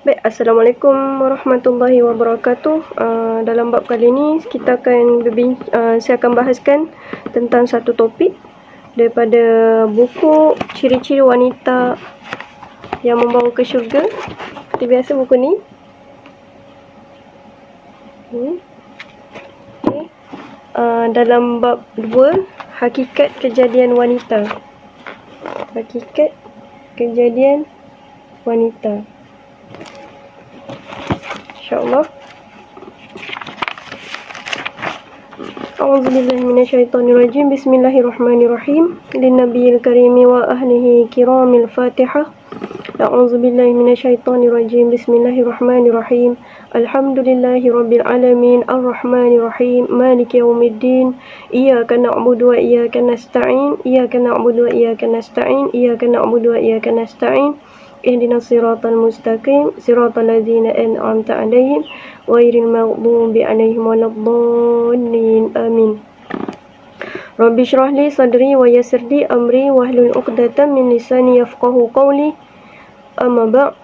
Baik, Assalamualaikum warahmatullahi wabarakatuh. Dalam bab kali ini kita akan saya akan bahaskan tentang satu topik daripada buku Ciri-Ciri Wanita yang Membawa ke Syurga. Seperti biasa buku ni. Dalam bab 2, Hakikat Kejadian Wanita. Hakikat Kejadian Wanita. InsyaAllah. A'udzubillahi minasyaitonirrajim. Bismillahirrahmanirrahim. Linnabiyil karimi wa ahlihi kiramil Fatihah. A'udzubillahi minasyaitonirrajim. Bismillahirrahmanirrahim. Alhamdulillahi rabbil alamin. Arrahmanirrahim. Maliki yaumiddin. Iyyaka na'budu wa iyyaka nasta'in. Iyyaka na'budu wa iyyaka nasta'in. Iyyaka na'budu wa iyyaka nasta'in. Ihdinas siratal mustaqim, siratal ladzina an'amta 'alaihim ghairil maghdubi 'alaihim waladdallin. Amin. Rabbi shrah li sadri wa yassir li amri wahlul 'uqdatam min lisani yafqahu qawli. Amma ba'd.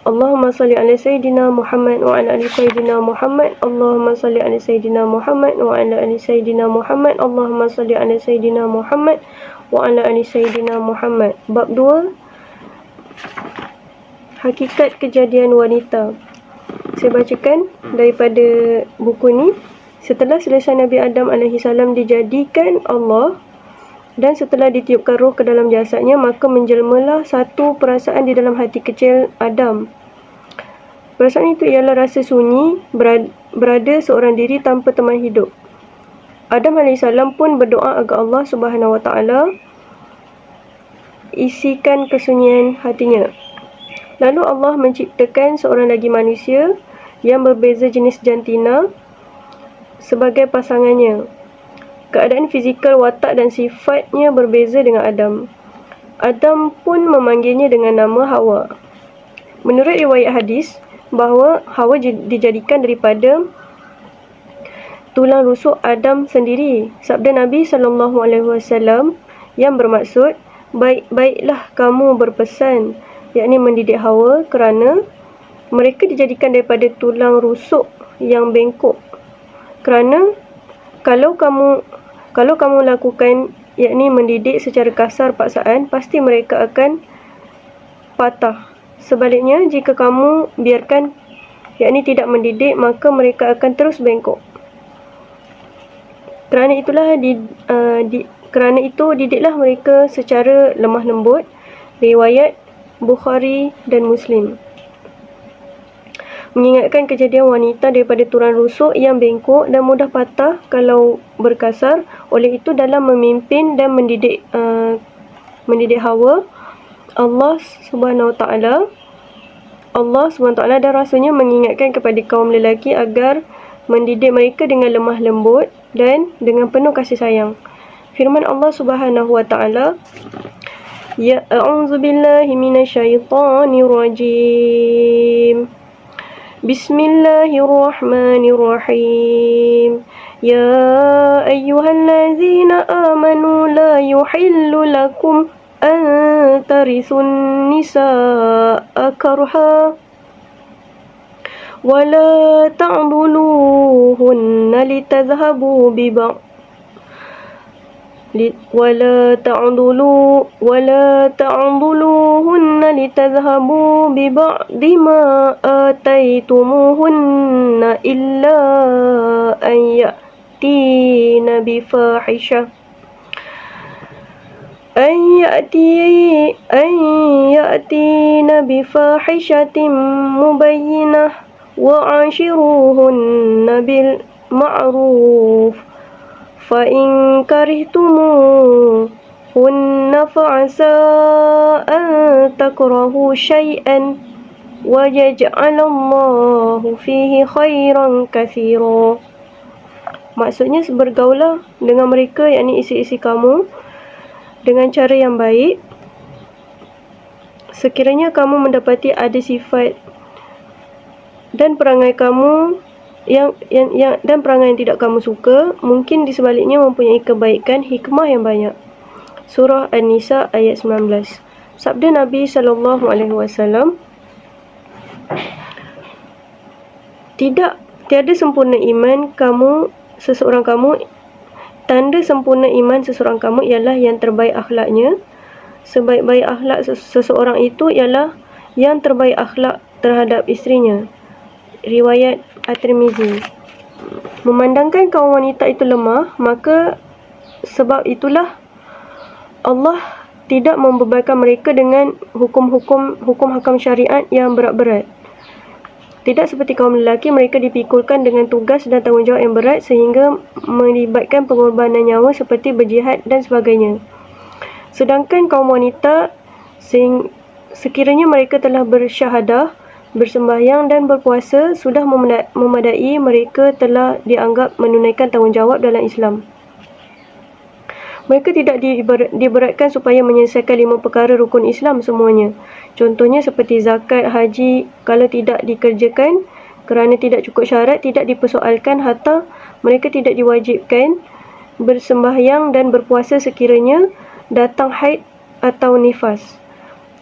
Allahumma salli ala sayyidina Muhammad wa ala ali sayyidina Muhammad. Allahumma salli ala sayyidina Muhammad wa ala ali sayyidina Muhammad. Allahumma salli ala sayyidina Muhammad wa ala ali sayyidina Muhammad. Bab 2, Hakikat Kejadian Wanita. Saya bacakan daripada buku ni. Setelah selesai Nabi Adam AS dijadikan Allah dan setelah ditiupkan roh ke dalam jasadnya, maka menjelmalah satu perasaan di dalam hati kecil Adam. Perasaan itu ialah rasa sunyi, berada seorang diri tanpa teman hidup. Adam AS pun berdoa agar Allah SWT isikan kesunyian hatinya. Lalu Allah menciptakan seorang lagi manusia yang berbeza jenis jantina sebagai pasangannya. Keadaan fizikal, watak dan sifatnya berbeza dengan Adam. Adam pun memanggilnya dengan nama Hawa. Menurut riwayat hadis, bahawa Hawa dijadikan daripada tulang rusuk Adam sendiri. Sabda Nabi SAW yang bermaksud, baik-baiklah kamu berpesan, yakni mendidik Hawa, kerana mereka dijadikan daripada tulang rusuk yang bengkok. Kerana kalau kamu lakukan, yakni mendidik secara kasar paksaan, pasti mereka akan patah. Sebaliknya, jika kamu biarkan, yakni tidak mendidik, maka mereka akan terus bengkok. Kerana itu didiklah mereka secara lemah lembut. Riwayat Bukhari dan Muslim. Mengingatkan kejadian wanita daripada tulang rusuk yang bengkok dan mudah patah kalau berkasar. Oleh itu, dalam memimpin dan mendidik Hawa, Allah SWT dan Rasulnya mengingatkan kepada kaum lelaki agar mendidik mereka dengan lemah lembut dan dengan penuh kasih sayang. Firman Allah SWT, Ya a'udzu billahi minasyaitonir rajim. Bismillahirrahmanirrahim. Ya ayyuhallazina amanu la yuhillu lakum an tarisun nisaa karha wa la ta'dhuluhunna litadhhabu bi ba'd ولا تعضلوهن لتذهبوا ببعض ما آتيتموهن إلا أن يأتين بفاحشة مبينة وعاشروهن بالمعروف فإن كرهتموهن فعسى أن تكرهوا شيئا ويجعل الله فيه خيرا كثيرا. Maksudnya, bergaulah dengan mereka, yakni isi-isi kamu, dengan cara yang baik. Sekiranya kamu mendapati ada sifat dan perangai kamu dan perangai yang tidak kamu suka, mungkin di sebaliknya mempunyai kebaikan, hikmah yang banyak. Surah An-Nisa ayat 19. Sabda Nabi SAW, Tiada sempurna iman seseorang kamu. Tanda sempurna iman seseorang kamu ialah yang terbaik akhlaknya. Sebaik-baik akhlak seseorang itu ialah yang terbaik akhlak terhadap isterinya. Riwayat At-Tirmizi. Memandangkan kaum wanita itu lemah, maka sebab itulah Allah tidak membebankan mereka dengan hukum hakam syariat yang berat-berat. Tidak seperti kaum lelaki, mereka dipikulkan dengan tugas dan tanggungjawab yang berat sehingga melibatkan pengorbanan nyawa seperti berjihad dan sebagainya. Sedangkan kaum wanita, sekiranya mereka telah bersyahadah, bersembahyang dan berpuasa, sudah memadai, mereka telah dianggap menunaikan tanggungjawab dalam Islam. Mereka tidak diberatkan supaya menyelesaikan 5 perkara rukun Islam semuanya. Contohnya seperti zakat, haji, kalau tidak dikerjakan kerana tidak cukup syarat, tidak dipersoalkan, hatta mereka tidak diwajibkan bersembahyang dan berpuasa sekiranya datang haid atau nifas.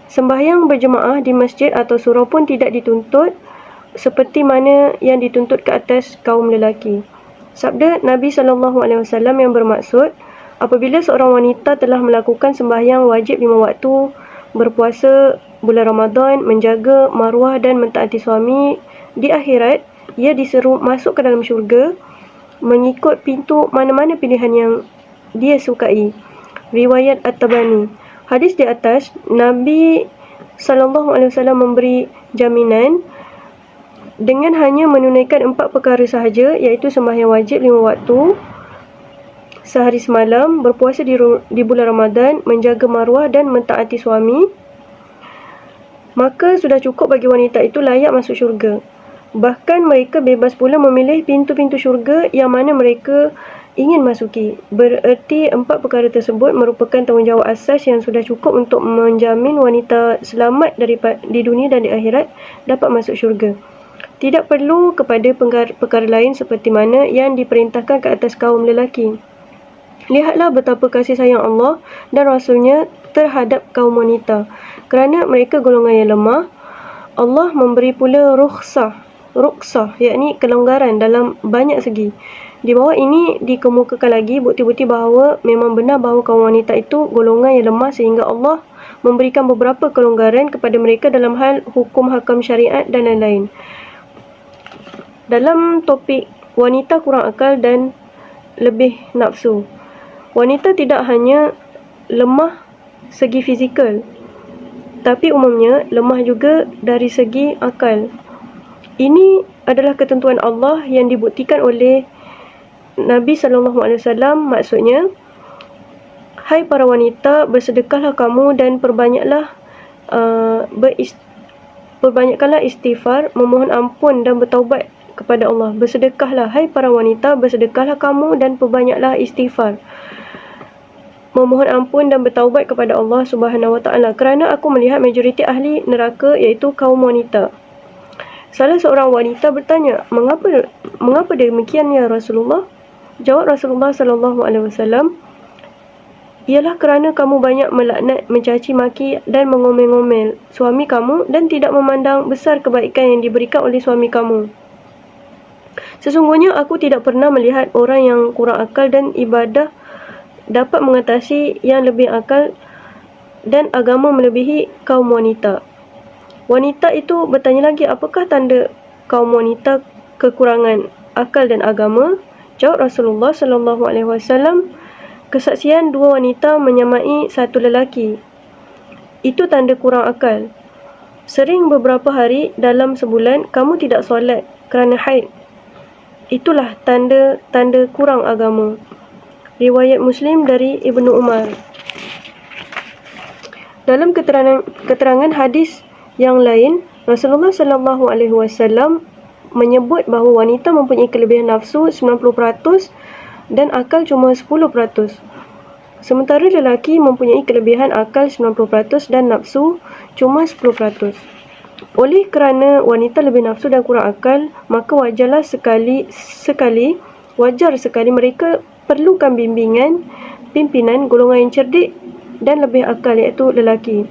Sembahyang berjemaah di masjid atau surau pun tidak dituntut seperti mana yang dituntut ke atas kaum lelaki. Sabda Nabi SAW yang bermaksud, apabila seorang wanita telah melakukan sembahyang wajib 5 waktu, berpuasa bulan Ramadan, menjaga maruah dan mentaati suami, di akhirat ia diseru masuk ke dalam syurga mengikut pintu mana-mana pilihan yang dia sukai. Riwayat At-Tabani. Hadis di atas, Nabi SAW memberi jaminan dengan hanya menunaikan 4 perkara sahaja, iaitu sembahyang wajib 5 waktu sehari semalam, berpuasa di bulan Ramadan, menjaga maruah dan mentaati suami, maka sudah cukup bagi wanita itu layak masuk syurga. Bahkan mereka bebas pula memilih pintu-pintu syurga yang mana mereka ingin masuki. Bererti 4 perkara tersebut merupakan tanggungjawab asas yang sudah cukup untuk menjamin wanita selamat di dunia dan di akhirat dapat masuk syurga. Tidak perlu kepada perkara lain seperti mana yang diperintahkan ke atas kaum lelaki. Lihatlah betapa kasih sayang Allah dan Rasulnya terhadap kaum wanita. Kerana mereka golongan yang lemah, Allah memberi pula rukhsah, yakni kelonggaran dalam banyak segi. Di bawah ini dikemukakan lagi bukti-bukti bahawa memang benar bahawa kaum wanita itu golongan yang lemah sehingga Allah memberikan beberapa kelonggaran kepada mereka dalam hal hukum hakam syariat dan lain-lain. Dalam topik wanita kurang akal dan lebih nafsu, wanita tidak hanya lemah segi fizikal, tapi umumnya lemah juga dari segi akal. Ini adalah ketentuan Allah yang dibuktikan oleh Nabi SAW. Maksudnya, hai para wanita, bersedekahlah kamu dan perbanyakkanlah istighfar, memohon ampun dan bertaubat kepada Allah. Bersedekahlah, hai para wanita, bersedekahlah kamu dan perbanyaklah istighfar, memohon ampun dan bertaubat kepada Allah Subhanahu Wa Taala, kerana aku melihat majoriti ahli neraka iaitu kaum wanita. Salah seorang wanita bertanya, mengapa demikian ya Rasulullah? Jawab Rasulullah SAW, ialah kerana kamu banyak melaknat, mencaci maki dan mengomel-ngomel suami kamu dan tidak memandang besar kebaikan yang diberikan oleh suami kamu. Sesungguhnya aku tidak pernah melihat orang yang kurang akal dan ibadah dapat mengatasi yang lebih akal dan agama melebihi kaum wanita. Wanita itu bertanya lagi, apakah tanda kaum wanita kekurangan akal dan agama? Jawab Rasulullah SAW, kesaksian 2 wanita menyamai 1 lelaki, itu tanda kurang akal. Sering beberapa hari dalam sebulan kamu tidak solat kerana haid, itulah tanda kurang agama. Riwayat Muslim dari Ibnu Umar. Dalam keterangan hadis yang lain, Rasulullah SAW menyebut bahawa wanita mempunyai kelebihan nafsu 90% dan akal cuma 10%. Sementara lelaki mempunyai kelebihan akal 90% dan nafsu cuma 10%. Oleh kerana wanita lebih nafsu dan kurang akal, maka wajar sekali mereka perlukan pimpinan golongan yang cerdik dan lebih akal, iaitu lelaki.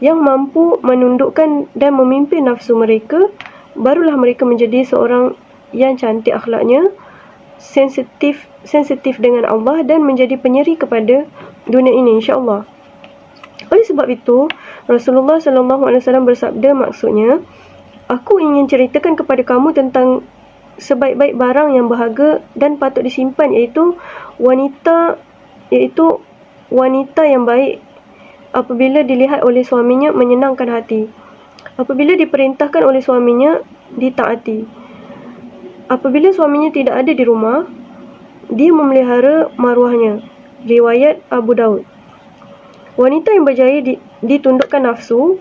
yang mampu menundukkan dan memimpin nafsu mereka, barulah mereka menjadi seorang yang cantik akhlaknya, sensitif dengan Allah dan menjadi penyeri kepada dunia ini, insya-Allah. Oleh sebab itu, Rasulullah SAW bersabda, maksudnya, aku ingin ceritakan kepada kamu tentang sebaik-baik barang yang berharga dan patut disimpan, iaitu wanita yang baik apabila dilihat oleh suaminya menyenangkan hati. Apabila diperintahkan oleh suaminya, ditaati. Apabila suaminya tidak ada di rumah, dia memelihara maruahnya. Riwayat Abu Daud. Wanita yang berjaya ditundukkan nafsu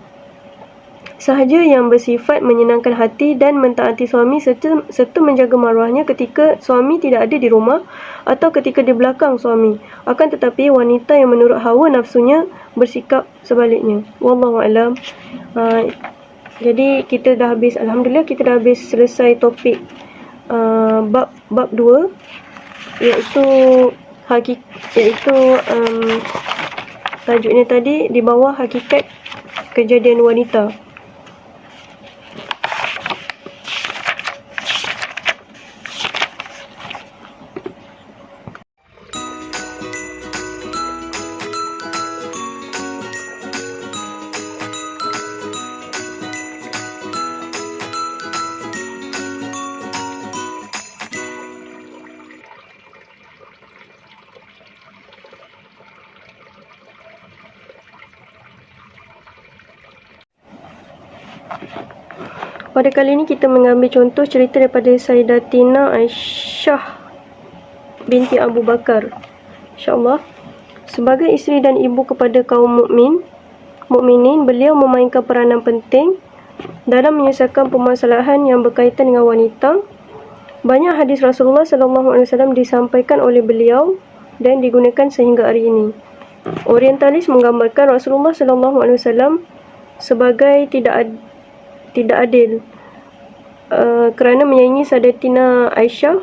sahaja yang bersifat menyenangkan hati dan mentaati suami serta menjaga maruahnya ketika suami tidak ada di rumah atau ketika di belakang suami. Akan tetapi wanita yang menurut hawa nafsunya bersikap sebaliknya. Wallahu alam. Jadi kita dah habis, alhamdulillah kita dah habis selesai topik bab 2, iaitu tajuknya tadi di bawah hakikat kejadian wanita. Pada kali ini kita mengambil contoh cerita daripada Sayyidatina Aisyah binti Abu Bakar, insya-Allah. Sebagai isteri dan ibu kepada kaum mukminin, beliau memainkan peranan penting dalam menyelesaikan permasalahan yang berkaitan dengan wanita. Banyak hadis Rasulullah SAW disampaikan oleh beliau dan digunakan sehingga hari ini. Orientalis menggambarkan Rasulullah SAW sebagai tidak adil kerana menyaingi Sayyidatina Aisyah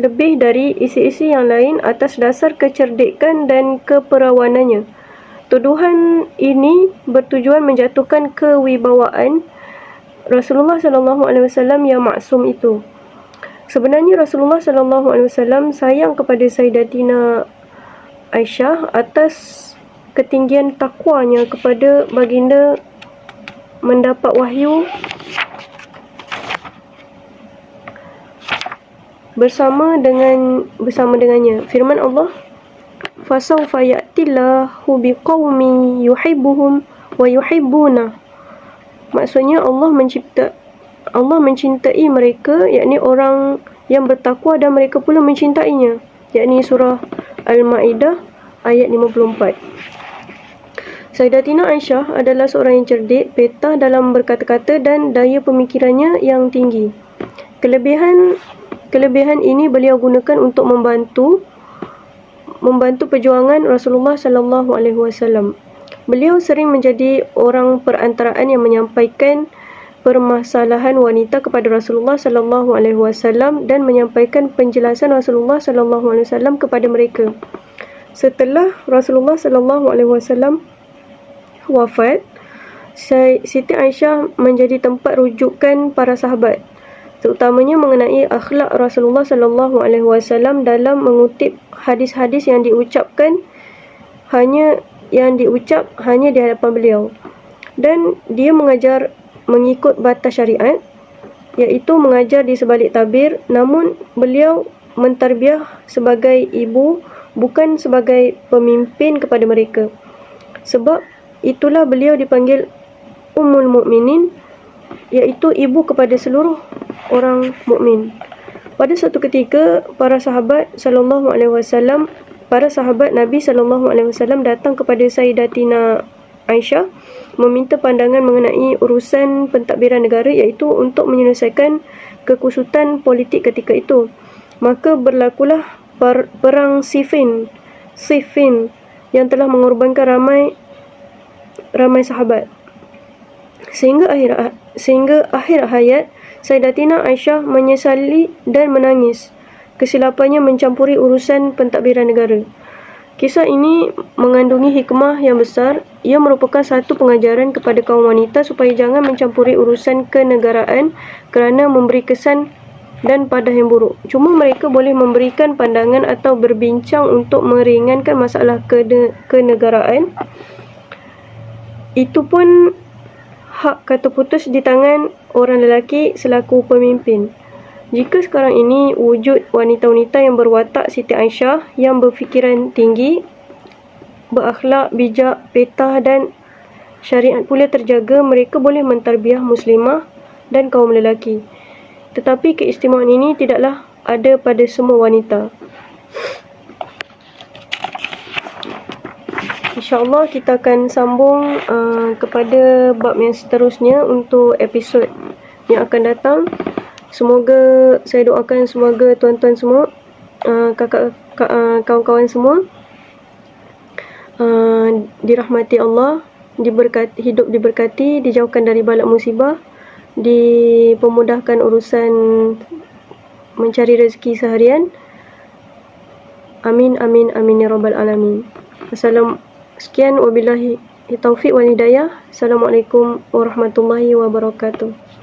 lebih dari isi-isi yang lain atas dasar kecerdikan dan keperawanannya. Tuduhan ini bertujuan menjatuhkan kewibawaan Rasulullah SAW yang maksum itu. Sebenarnya Rasulullah SAW sayang kepada Sayyidatina Aisyah atas ketinggian takwanya kepada baginda mendapat wahyu bersama dengannya. Firman Allah, fasawfa ya'tillahu biqaumin yuhibbuhum wa yuhibbuna. Maksudnya Allah mencintai mereka, yakni orang yang bertakwa dan mereka pula mencintainya, yakni surah Al-Maidah ayat 54. Sayyidatina Aisyah adalah seorang yang cerdik, peta dalam berkata-kata dan daya pemikirannya yang tinggi. Kelebihan ini beliau gunakan untuk membantu perjuangan Rasulullah SAW. Beliau sering menjadi orang perantaraan yang menyampaikan permasalahan wanita kepada Rasulullah SAW dan menyampaikan penjelasan Rasulullah SAW kepada mereka. Setelah Rasulullah SAW wafat, Siti Aisyah menjadi tempat rujukan para sahabat, terutamanya mengenai akhlak Rasulullah SAW dalam mengutip hadis-hadis yang diucap hanya di hadapan beliau, dan dia mengajar mengikut batas syariat, iaitu mengajar di sebalik tabir. Namun beliau mentarbiah sebagai ibu, bukan sebagai pemimpin kepada mereka. Sebab itulah beliau dipanggil Ummul Mukminin, iaitu ibu kepada seluruh orang mukmin. Pada suatu ketika para sahabat Nabi SAW datang kepada Sayyidatina Aisyah meminta pandangan mengenai urusan pentadbiran negara, iaitu untuk menyelesaikan kekusutan politik ketika itu. Maka berlakulah perang Siffin yang telah mengorbankan ramai sahabat. Sehingga akhir hayat Sayyidatina Aisyah menyesali dan menangis kesilapannya mencampuri urusan pentadbiran negara. Kisah ini mengandungi hikmah yang besar. Ia merupakan satu pengajaran kepada kaum wanita supaya jangan mencampuri urusan kenegaraan kerana memberi kesan dan padah yang buruk. Cuma mereka boleh memberikan pandangan atau berbincang untuk meringankan masalah kenegaraan. Itu pun hak kata putus di tangan orang lelaki selaku pemimpin. Jika sekarang ini wujud wanita-wanita yang berwatak Siti Aisyah, yang berfikiran tinggi, berakhlak bijak, petah dan syariat pula terjaga, mereka boleh mentarbiah muslimah dan kaum lelaki. Tetapi keistimewaan ini tidaklah ada pada semua wanita. InsyaAllah kita akan sambung kepada bab yang seterusnya untuk episod yang akan datang. Semoga, saya doakan semoga tuan-tuan semua, kawan-kawan semua dirahmati Allah, hidup diberkati, dijauhkan dari bala musibah, dipermudahkan urusan mencari rezeki seharian. Amin, amin, amin ya rabbal alamin. Sekian, wabillahi taufiq wal hidayah. Assalamualaikum warahmatullahi wabarakatuh.